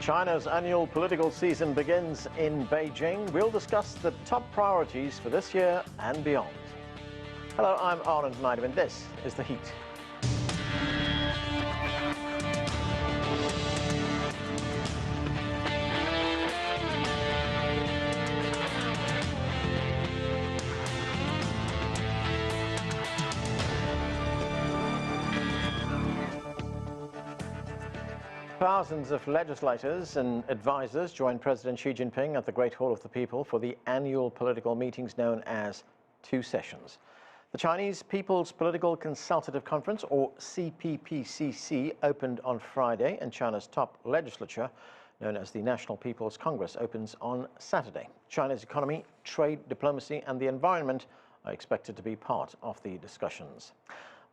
China's annual political season begins in Beijing. We'll discuss the top priorities for this year and beyond. Hello, I'm Arnold Naidoo, and this is The Heat. Thousands of legislators and advisors joined President Xi Jinping at the Great Hall of the People for the annual political meetings known as Two Sessions. The Chinese People's Political Consultative Conference, or CPPCC, opened on Friday, and China's top legislature, known as the National People's Congress, opens on Saturday. China's economy, trade, diplomacy, and the environment are expected to be part of the discussions.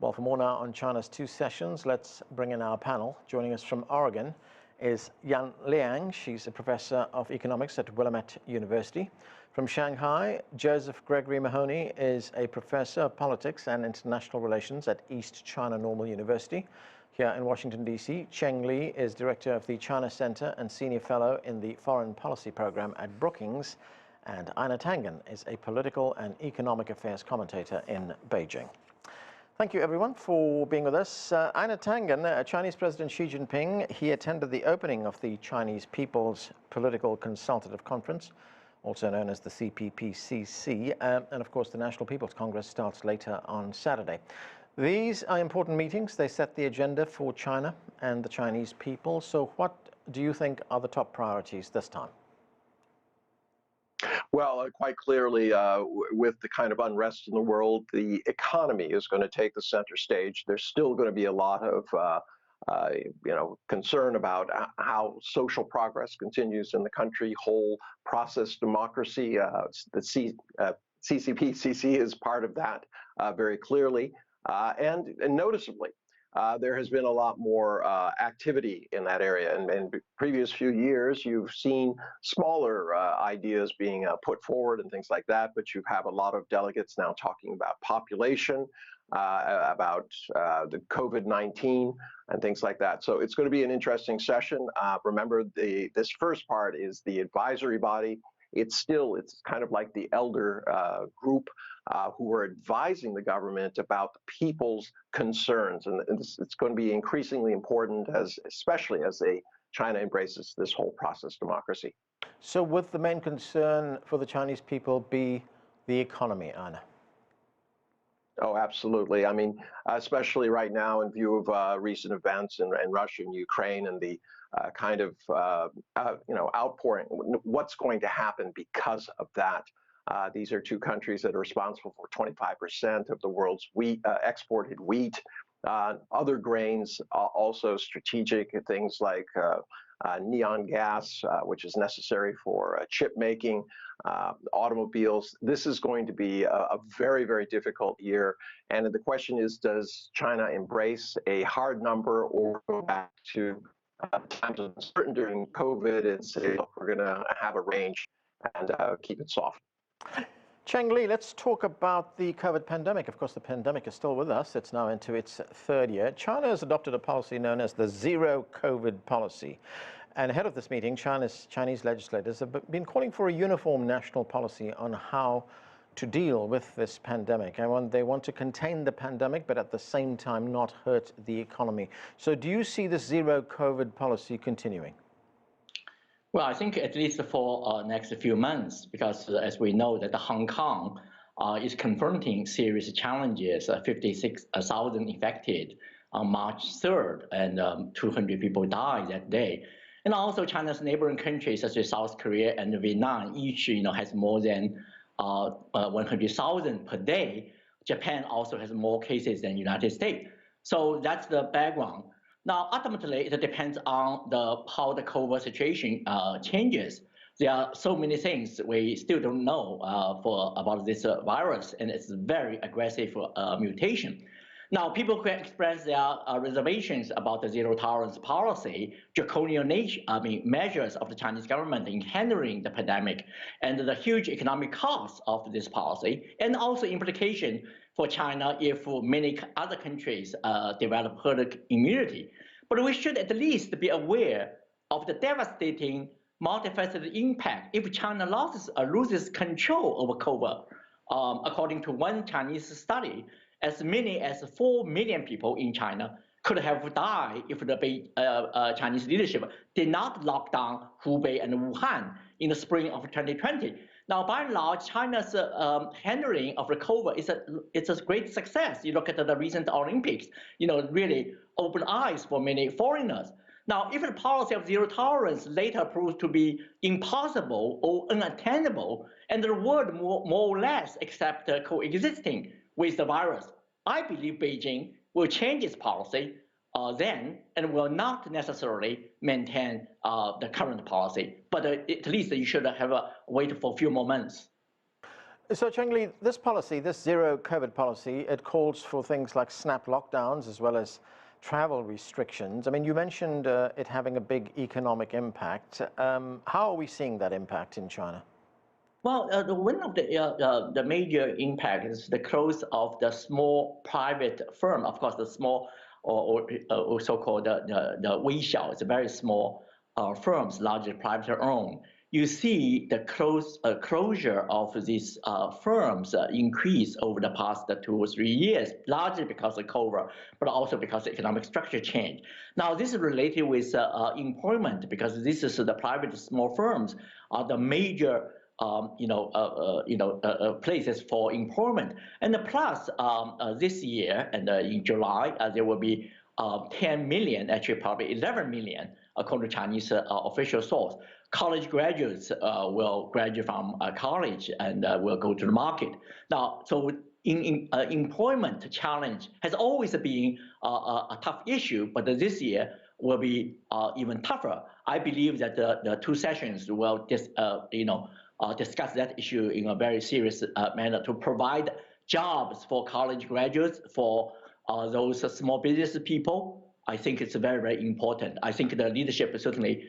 Well, for more now on China's Two Sessions, let's bring in our panel. Joining us from Oregon is Yan Liang. She's a professor of economics at Willamette University. From Shanghai, Joseph Gregory Mahoney is a professor of politics and international relations at East China Normal University. Here in Washington, D.C., Cheng Li is director of the China Center and senior fellow in the Foreign Policy Program at Brookings. And Aina Tangen is a political and economic affairs commentator in Beijing. Thank you, everyone, for being with us. Aina Tangen, Chinese President Xi Jinping, he attended the opening of the Chinese People's Political Consultative Conference, also known as the CPPCC, and of course the National People's Congress starts later on Saturday. These are important meetings. They set the agenda for China and the Chinese people. So what do you think are the top priorities this time? Well, quite clearly, with the kind of unrest in the world, the economy is going to take the center stage. There's still going to be a lot of, concern about how social progress continues in the country. Whole process democracy, the CCPCC is part of that very clearly, and noticeably. There has been a lot more activity in that area. And in the previous few years, you've seen smaller ideas being put forward and things like that, but you have a lot of delegates now talking about population, about the COVID-19 and things like that. So it's going to be an interesting session. Remember, this first part is the advisory body. It's kind of like the elder group who are advising the government about the people's concerns. And it's going to be increasingly important, especially as China embraces this whole process democracy. So would the main concern for the Chinese people be the economy, Anna? Oh, absolutely. I mean, especially right now in view of recent events in Russia and Ukraine and the kind of, outpouring, what's going to happen because of that. These are two countries that are responsible for 25% of the world's exported wheat. Other grains, also strategic things like neon gas, which is necessary for chip making, automobiles. This is going to be a very, very difficult year. And the question is, does China embrace a hard number or go back to times of uncertainty during COVID and say, look, we're going to have a range and keep it soft? Cheng Li, let's talk about the COVID pandemic. Of course, the pandemic is still with us. It's now into its third year. China has adopted a policy known as the Zero COVID policy. And ahead of this meeting, Chinese legislators have been calling for a uniform national policy on how to deal with this pandemic. They want to contain the pandemic, but at the same time not hurt the economy. So do you see this Zero COVID policy continuing? Well, I think at least for next few months, because as we know that Hong Kong is confronting serious challenges, 56,000 infected on March 3rd, and 200 people died that day. And also China's neighboring countries such as South Korea and Vietnam, each has more than 100,000 per day. Japan also has more cases than United States. So that's the background. Now, ultimately, it depends on how the COVID situation changes. There are so many things we still don't know about this virus, and it's very aggressive mutation. Now, people can express their reservations about the zero tolerance policy, draconian measures of the Chinese government in handling the pandemic, and the huge economic costs of this policy, and also implication for China if many other countries develop herd immunity. But we should at least be aware of the devastating multifaceted impact if China loses control over COVID. According to one Chinese study, as many as 4 million people in China could have died if the Chinese leadership did not lock down Hubei and Wuhan in the spring of 2020. Now, by and large, China's handling of the COVID it's a great success. You look at the recent Olympics, really opened eyes for many foreigners. Now, if the policy of zero tolerance later proves to be impossible or unattainable, and the world more or less accept coexisting with the virus, I believe Beijing will change its policy then and will not necessarily maintain the current policy. But at least you should have wait for a few more months. So Cheng Li, this policy, this zero COVID policy, it calls for things like snap lockdowns as well as travel restrictions. I mean, you mentioned it having a big economic impact. How are we seeing that impact in China? Well, one of the major impact is the close of the small private firm. Of course, the small or so-called the Weixiao, it's a very small firms, largely private owned. You see the closure of these firms increase over the past 2 or 3 years, largely because of COVID, but also because of economic structure change. Now, this is related with employment because this is the private small firms are the major places for employment. And plus, this year and in July, there will be 10 million, actually probably 11 million, according to Chinese official source. College graduates will graduate from college and will go to the market. Now, so employment challenge has always been a tough issue, but this year will be even tougher. I believe that the 2 sessions will discuss that issue in a very serious manner to provide jobs for college graduates, for those small business people. I think it's very, very important. I think the leadership certainly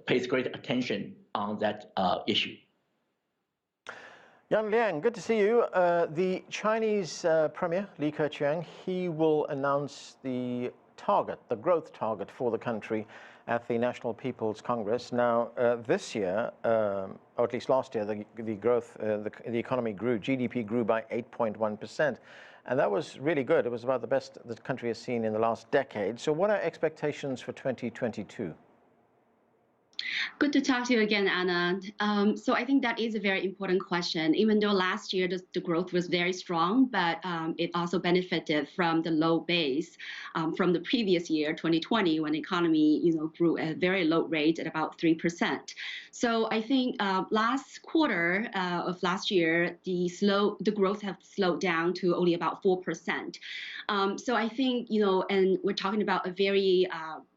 pays great attention on that issue. Yan Liang, good to see you. The Chinese Premier, Li Keqiang, he will announce the growth target for the country at the National People's Congress. Now, this year, or at least last year, the growth, the economy grew, GDP grew by 8.1%. And that was really good. It was about the best the country has seen in the last decade. So what are expectations for 2022? Good to talk to you again, Anna. So I think that is a very important question. Even though last year the growth was very strong, but it also benefited from the low base from the previous year, 2020, when the economy grew at a very low rate at about 3%. So I think last quarter of last year, the growth have slowed down to only about 4%. So I think and we're talking about a very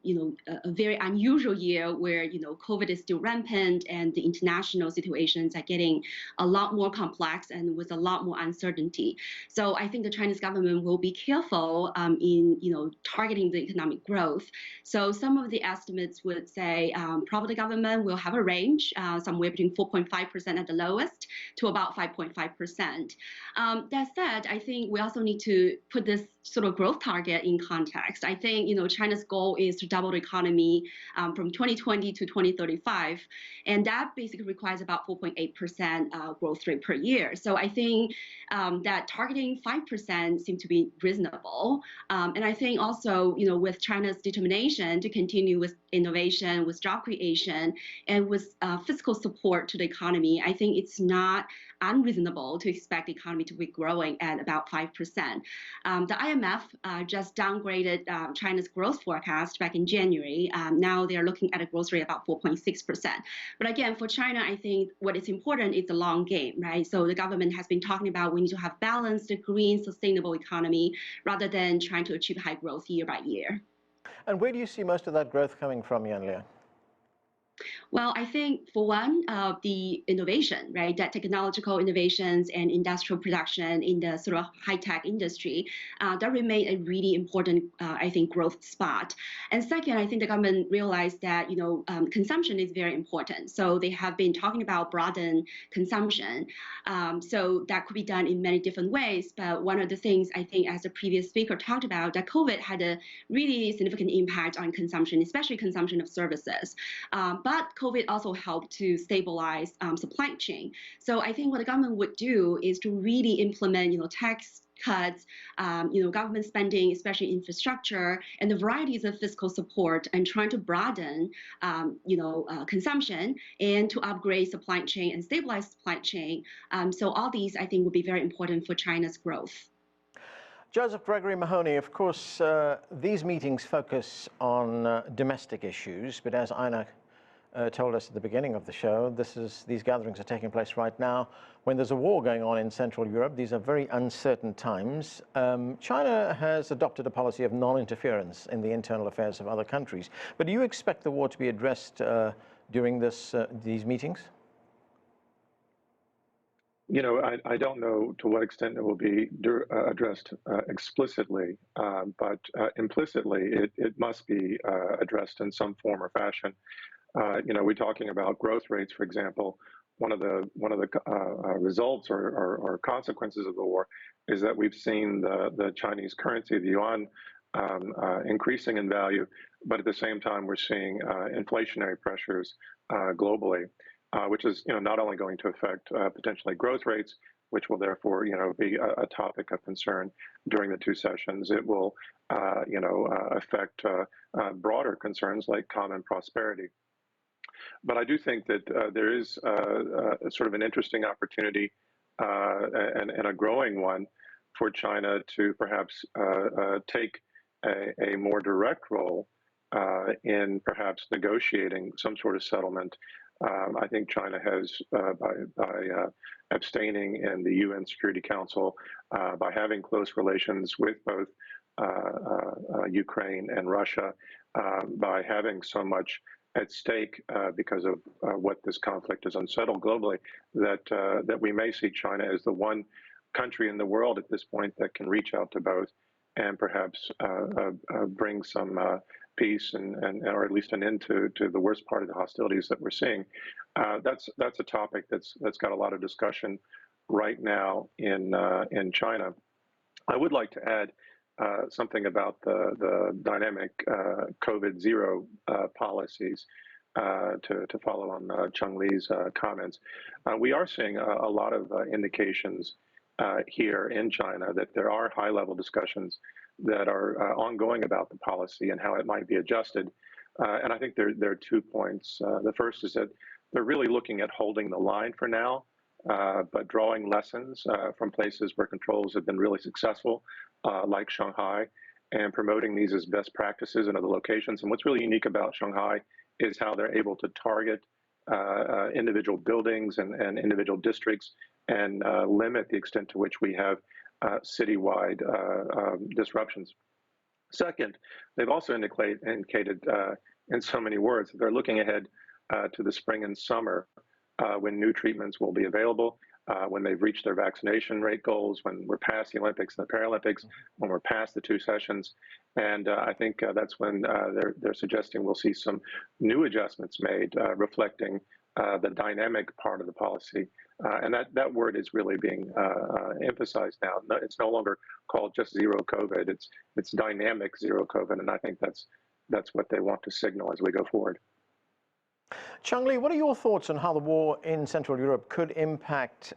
unusual year where COVID is still rampant and the international situations are getting a lot more complex and with a lot more uncertainty. So I think the Chinese government will be careful in targeting the economic growth. So some of the estimates would say probably the government will have a range somewhere between 4.5% at the lowest to about 5.5%. That said, I think we also need to put this sort of growth target in context. I think China's goal is to double the economy from 2020 to 2035, and that basically requires about 4.8% growth rate per year. So I think that targeting 5% seems to be reasonable. And I think also with China's determination to continue with innovation, with job creation, and with fiscal support to the economy, I think it's not unreasonable to expect the economy to be growing at about 5%. The IMF just downgraded China's growth forecast back in January. Now they're looking at a growth rate about 4.6%. But again, for China, I think what is important is the long game, right? So the government has been talking about we need to have balanced, green, sustainable economy rather than trying to achieve high growth year by year. And where do you see most of that growth coming from, Yan Liang? Well, I think for one, the innovation, right, that technological innovations and industrial production in the sort of high-tech industry, that remain a really important, I think, growth spot. And second, I think the government realized that, consumption is very important. So they have been talking about broaden consumption. So that could be done in many different ways. But one of the things I think, as the previous speaker talked about, that COVID had a really significant impact on consumption, especially consumption of services. But COVID also helped to stabilize supply chain. So I think what the government would do is to really implement, tax cuts, government spending, especially infrastructure, and the varieties of fiscal support, and trying to broaden, consumption and to upgrade supply chain and stabilize supply chain. So all these, I think, would be very important for China's growth. Joseph Gregory Mahoney, of course, these meetings focus on domestic issues, but as Ina told us at the beginning of the show, these gatherings are taking place right now when there's a war going on in Central Europe. These are very uncertain times. China has adopted a policy of non-interference in the internal affairs of other countries. But do you expect the war to be addressed during these meetings? I don't know to what extent it will be addressed explicitly, but implicitly it must be addressed in some form or fashion. We're talking about growth rates, for example. One of the results or consequences of the war is that we've seen the Chinese currency, the yuan, increasing in value, but at the same time we're seeing inflationary pressures globally, which is not only going to affect potentially growth rates, which will therefore be a topic of concern during the two sessions. It will affect broader concerns like common prosperity. But I do think that there is sort of an interesting opportunity and a growing one for China to perhaps take a more direct role in perhaps negotiating some sort of settlement. I think China has, by abstaining in the UN Security Council, by having close relations with both Ukraine and Russia, by having so much at stake because of what this conflict has unsettled globally, that we may see China as the one country in the world at this point that can reach out to both and perhaps bring some peace and or at least an end to the worst part of the hostilities that we're seeing. That's a topic that's got a lot of discussion right now in China. I would like to add something about the dynamic COVID zero policies to follow on Chung Lee's comments. We are seeing a lot of indications here in China that there are high-level discussions that are ongoing about the policy and how it might be adjusted. And I think there are 2 points. The first is that they're really looking at holding the line for now, but drawing lessons from places where controls have been really successful, like Shanghai, and promoting these as best practices in other locations. And what's really unique about Shanghai is how they're able to target individual buildings and individual districts and limit the extent to which we have citywide disruptions. Second, they've also indicated in so many words that they're looking ahead to the spring and summer when new treatments will be available, when they've reached their vaccination rate goals, when we're past the Olympics and the Paralympics, when we're past the two sessions. And I think that's when they're suggesting we'll see some new adjustments made reflecting the dynamic part of the policy. And that word is really being emphasized now. It's no longer called just zero COVID. It's dynamic zero COVID. And I think that's what they want to signal as we go forward. Chung Lee, what are your thoughts on how the war in Central Europe could impact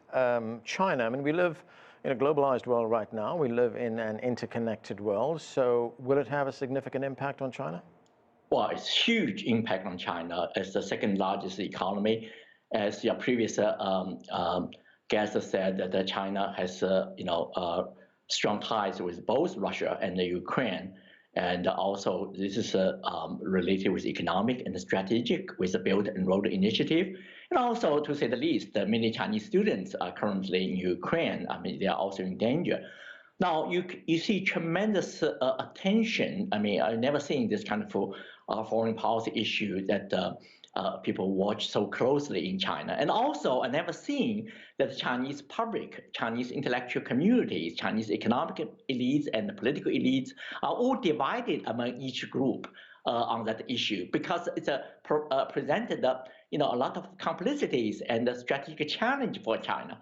China? I mean, we live in a globalized world right now. We live in an interconnected world. So will it have a significant impact on China? Well, it's huge impact on China as the second largest economy. As your previous guest said, that China has strong ties with both Russia and the Ukraine. And also, this is related with economic and strategic with the Belt and Road Initiative. And also, to say the least, many Chinese students are currently in Ukraine. I mean, they are also in danger. Now, you see tremendous attention. I mean, I've never seen this kind of foreign policy issue that people watch so closely in China. And also, I never seen that the Chinese public, Chinese intellectual communities, Chinese economic elites and the political elites are all divided among each group on that issue, because it's presented a lot of complicities and a strategic challenge for China.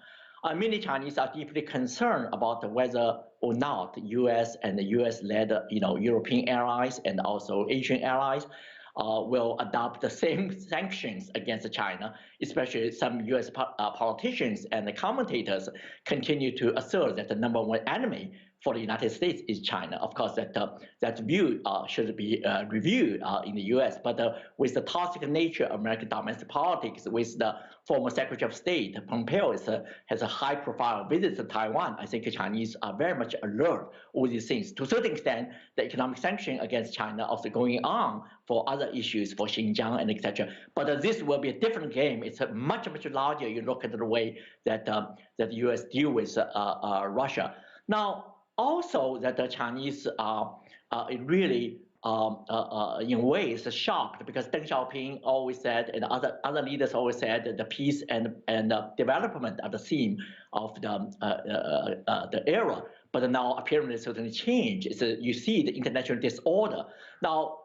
Many Chinese are deeply concerned about whether or not the U.S. and the U.S.-led European allies and also Asian allies will adopt the same sanctions against China, especially some U.S. Politicians and the commentators continue to assert that the number one enemy for the United States is China. Of course, that view should be reviewed in the U.S. But with the toxic nature of American domestic politics, with the former Secretary of State Pompeo has a high-profile visit to Taiwan, I think the Chinese are very much alert all these things. To a certain extent, the economic sanction against China also going on for other issues, for Xinjiang and etc. But this will be a different game. It's much larger. You look at the way that the U.S. deal with Russia now. Also, that the Chinese are really, in ways, shocked, because Deng Xiaoping always said, and other leaders always said, that the peace and development are the theme of the era. But now apparently certainly change. You see the international disorder. Now,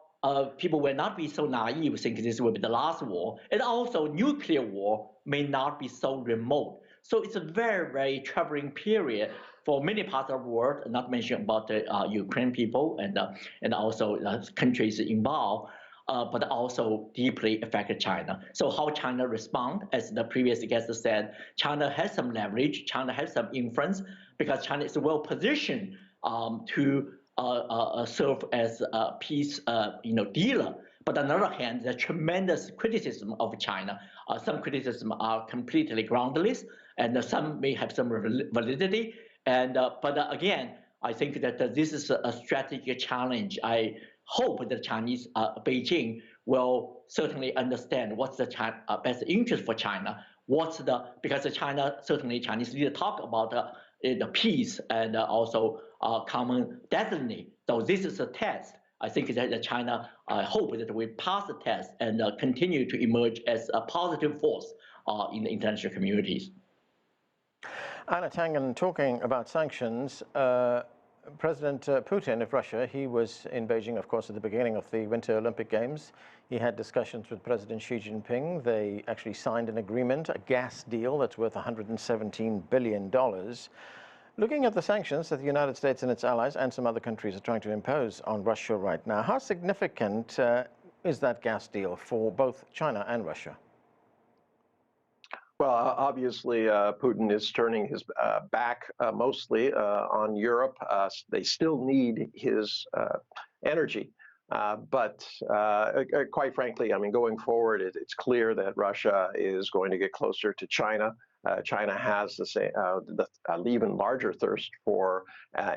people will not be so naive, think this will be the last war. And also, nuclear war may not be so remote. So it's a very troubling period for many parts of the world, not to mention about the Ukraine people and also countries involved, but also deeply affected China. So how China respond, as the previous guest said, China has some leverage, China has some influence, because China is well positioned to serve as a peace dealer. But on the other hand, there's tremendous criticism of China. Some criticism are completely groundless, and some may have some validity. But again, I think that this is a strategic challenge. I hope that Chinese Beijing will certainly understand what's the best interest for China. Because Chinese leaders talk about the peace and also common destiny. So this is a test. I think that China, I hope that we pass the test and continue to emerge as a positive force in the international communities. Anna Tangen, talking about sanctions, President Putin of Russia, he was in Beijing, of course, at the beginning of the Winter Olympic Games. He had discussions with President Xi Jinping. They actually signed an agreement, a gas deal that's worth $117 billion. Looking at the sanctions that the United States and its allies and some other countries are trying to impose on Russia right now, how significant is that gas deal for both China and Russia? Well, obviously, Putin is turning his back mostly on Europe. They still need his energy. But quite frankly, I mean, going forward, it's clear that Russia is going to get closer to China. China has the even larger thirst for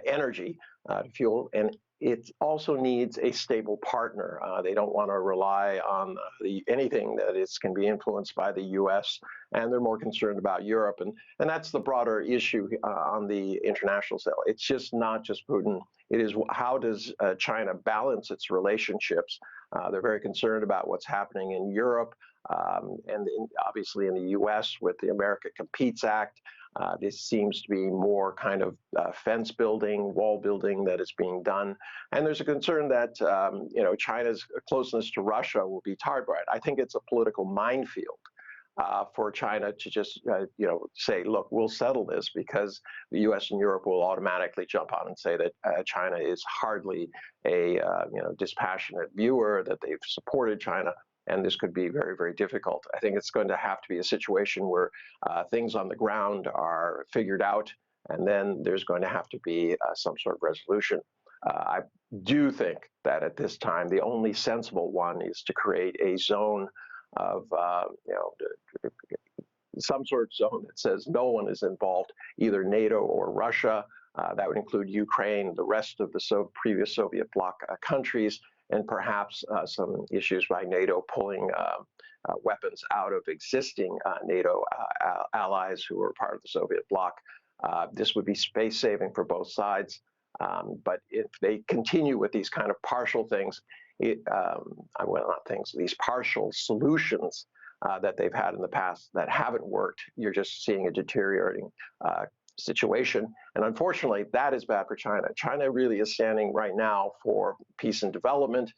energy, fuel, and it also needs a stable partner. They don't want to rely on anything that can be influenced by the U.S., and they're more concerned about Europe. And that's the broader issue on the international scale. It's just not just Putin. It is how does China balance its relationships? They're very concerned about what's happening in Europe and obviously in the U.S. with the America Competes Act. This seems to be more kind of fence building, wall building that is being done. And there's a concern that, China's closeness to Russia will be tarred by it. I think it's a political minefield for China to just, say, look, we'll settle this, because the U.S. and Europe will automatically jump on and say that China is hardly a, dispassionate viewer, that they've supported China. And this could be very, very difficult. I think it's going to have to be a situation where things on the ground are figured out, and then there's going to have to be some sort of resolution. I do think that at this time, the only sensible one is to create a zone of, some sort of zone that says no one is involved, either NATO or Russia. That would include Ukraine, the rest of the previous Soviet bloc countries, and perhaps some issues by NATO pulling weapons out of existing NATO allies who were part of the Soviet bloc. This would be space-saving for both sides. But if they continue with these kind of partial things, these partial solutions that they've had in the past that haven't worked. You're just seeing a deteriorating situation. And unfortunately, that is bad for China. China really is standing right now for peace and development.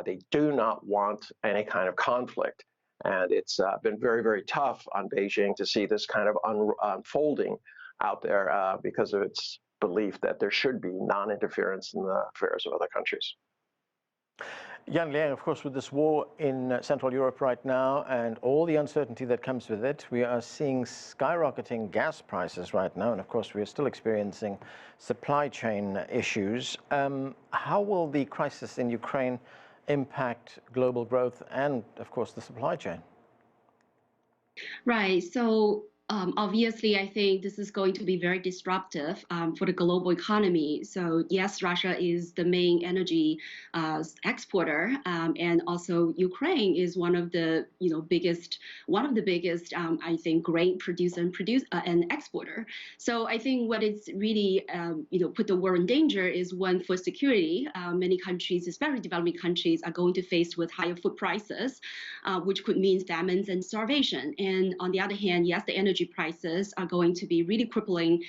They do not want any kind of conflict. And it's been very, very tough on Beijing to see this kind of unfolding out there because of its belief that there should be non-interference in the affairs of other countries. Yan Liang, of course, with this war in Central Europe right now and all the uncertainty that comes with it, we are seeing skyrocketing gas prices right now. And of course, we are still experiencing supply chain issues. How will the crisis in Ukraine impact global growth and, of course, the supply chain? Right. So obviously, I think this is going to be very disruptive for the global economy. So yes, Russia is the main energy exporter, and also Ukraine is one of the biggest, I think, grain producer and exporter. So I think what it's really put the world in danger is one, food security. Many countries, especially developing countries, are going to face with higher food prices, which could mean famines and starvation. And on the other hand, yes, the energy prices are going to be really crippling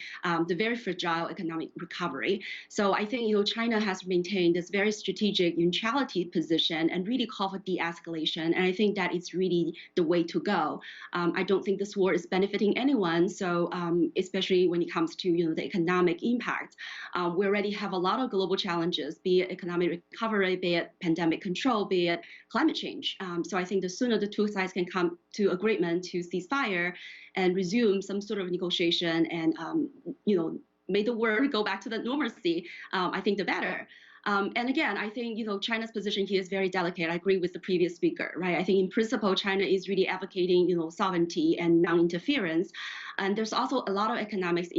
the very fragile economic recovery. So I think China has maintained this very strategic neutrality position and really called for de-escalation. And I think that it's really the way to go. I don't think this war is benefiting anyone. So especially when it comes to the economic impact, we already have a lot of global challenges, be it economic recovery, be it pandemic control, be it climate change. So I think the sooner the two sides can come to agreement to cease fire and resume some sort of negotiation and, make the world go back to the normalcy, I think the better. And again, I think China's position here is very delicate. I agree with the previous speaker, right? I think in principle, China is really advocating sovereignty and non-interference, and there's also a lot of economics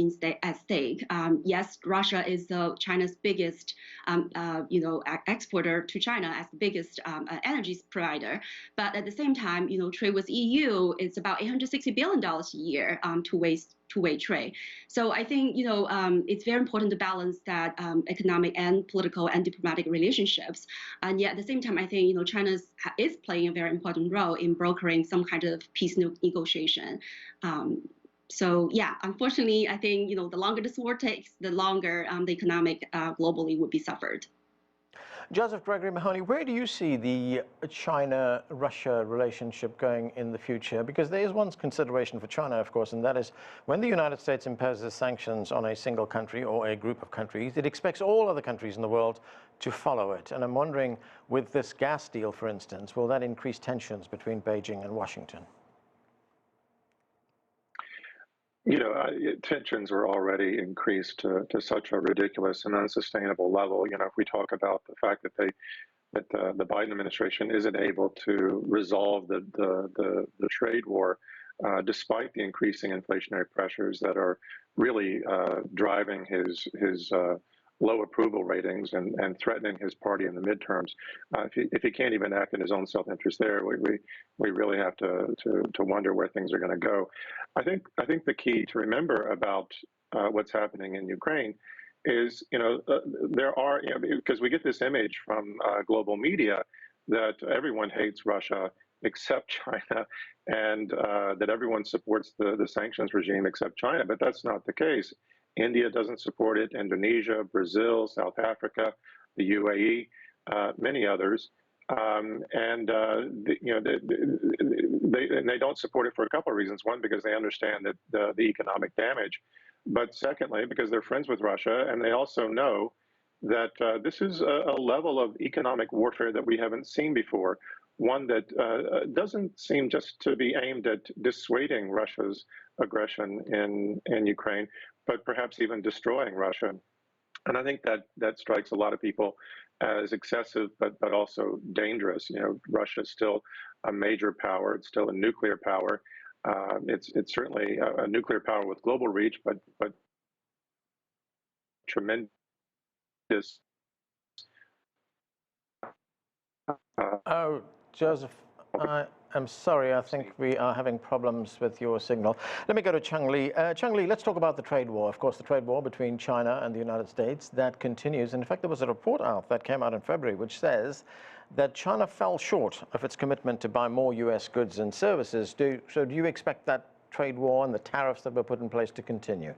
at stake. Yes, Russia is China's biggest exporter to China as the biggest energy provider, but at the same time, trade with EU is about $860 billion a year two-way trade. So I think it's very important to balance that economic and political and diplomatic relationships. And yet at the same time, I think China is playing a very important role in brokering some kind of peace negotiation. So yeah, unfortunately, I think the longer this war takes, the longer the economic globally would be suffered. Joseph Gregory Mahoney, where do you see the China-Russia relationship going in the future? Because there is one consideration for China, of course, and that is when the United States imposes sanctions on a single country or a group of countries, it expects all other countries in the world to follow it. And I'm wondering, with this gas deal, for instance, will that increase tensions between Beijing and Washington? Tensions were already increased to such a ridiculous and unsustainable level. If we talk about the fact that the Biden administration isn't able to resolve the trade war, despite the increasing inflationary pressures that are really driving his low approval ratings and threatening his party in the midterms. If he can't even act in his own self-interest there, we really have to wonder where things are going to go. I think the key to remember about what's happening in Ukraine is, there are, because we get this image from global media that everyone hates Russia except China, and that everyone supports the sanctions regime except China, but that's not the case. India doesn't support it, Indonesia, Brazil, South Africa, the UAE, many others. And they don't support it for a couple of reasons. One, because they understand that the economic damage, but secondly, because they're friends with Russia, and they also know that this is a level of economic warfare that we haven't seen before. One that doesn't seem just to be aimed at dissuading Russia's aggression in Ukraine, but perhaps even destroying Russia. And I think that strikes a lot of people as excessive, but also dangerous. Russia is still a major power. It's still a nuclear power. It's certainly a nuclear power with global reach, but tremendous. Joseph, I'm sorry, I think we are having problems with your signal. Let me go to Cheng Li. Cheng Li, let's talk about the trade war. Of course, the trade war between China and the United States, that continues. In fact, there was a report out that came out in February which says that China fell short of its commitment to buy more U.S. goods and services. So do you expect that trade war and the tariffs that were put in place to continue?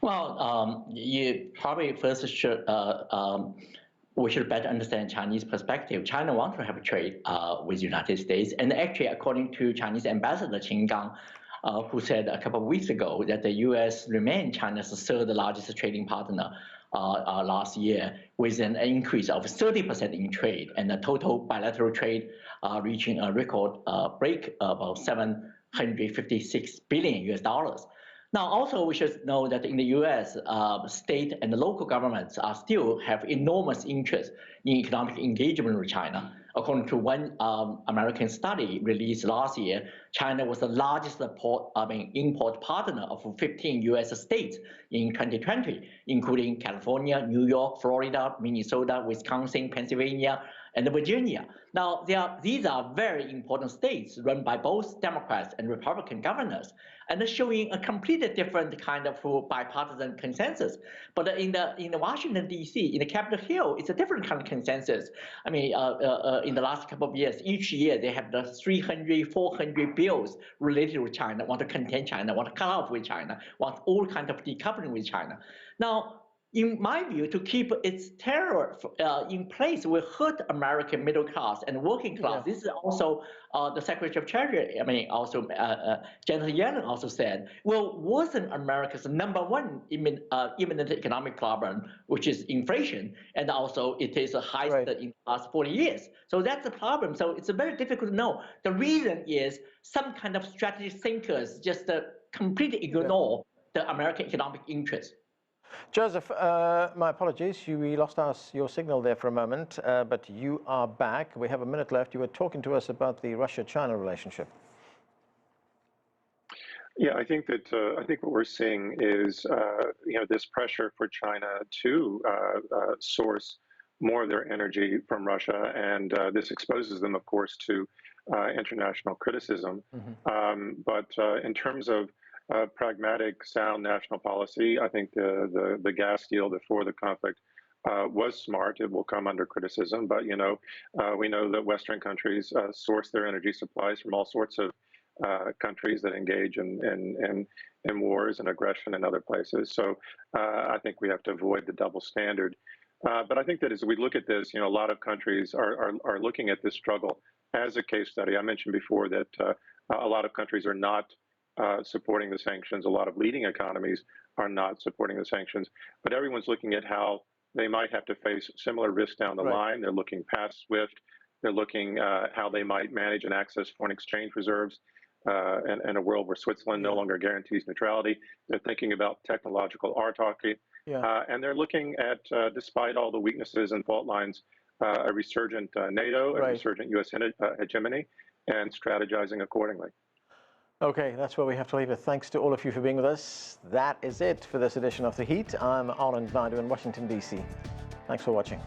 Well, you probably first should we should better understand Chinese perspective. China wants to have a trade with the United States, and actually, according to Chinese Ambassador Qin Gang, who said a couple of weeks ago that the U.S. remained China's third largest trading partner last year, with an increase of 30% in trade, and the total bilateral trade reaching a record break of about $756 billion US. Now, also, we should know that in the U.S., state and local governments still have enormous interest in economic engagement with China. According to one American study released last year, China was the largest import partner of 15 U.S. states in 2020, including California, New York, Florida, Minnesota, Wisconsin, Pennsylvania, and Virginia. Now, these are very important states run by both Democrats and Republican governors, and they're showing a completely different kind of bipartisan consensus. But in the Washington, D.C., in the Capitol Hill, it's a different kind of consensus. I mean, in the last couple of years, each year they have the 300, 400 bills related to China, want to contain China, want to cut off with China, want all kinds of decoupling with China. Now, in my view, to keep its terror in place will hurt American middle class and working class. Yeah. This is also the Secretary of Treasury, also Janet Yellen also said, will worsen America's #1 imminent economic problem, which is inflation, and also it is the highest in the last 40 years. So that's the problem. So it's very difficult to know. The reason is some kind of strategy thinkers just completely ignore the American economic interest. Joseph, my apologies. We lost your signal there for a moment, but you are back. We have a minute left. You were talking to us about the Russia-China relationship. Yeah, I think what we're seeing is this pressure for China to source more of their energy from Russia, and this exposes them, of course, to international criticism. But in terms of pragmatic, sound national policy, I think the gas deal before the conflict was smart. It will come under criticism, but we know that Western countries source their energy supplies from all sorts of countries that engage in wars and aggression in other places. So I think we have to avoid the double standard. But I think that as we look at this, a lot of countries are looking at this struggle as a case study. I mentioned before that a lot of countries are not supporting the sanctions. A lot of leading economies are not supporting the sanctions, but everyone's looking at how they might have to face similar risks down the line. They're looking past SWIFT. They're looking how they might manage and access foreign exchange reserves in a world where Switzerland no longer guarantees neutrality. They're thinking about technological autarky, and they're looking at, despite all the weaknesses and fault lines, a resurgent NATO, a resurgent U.S. hegemony, and strategizing accordingly. Okay, that's where we have to leave it. Thanks to all of you for being with us. That is it for this edition of The Heat. I'm Anand Naidu in Washington, D.C. Thanks for watching.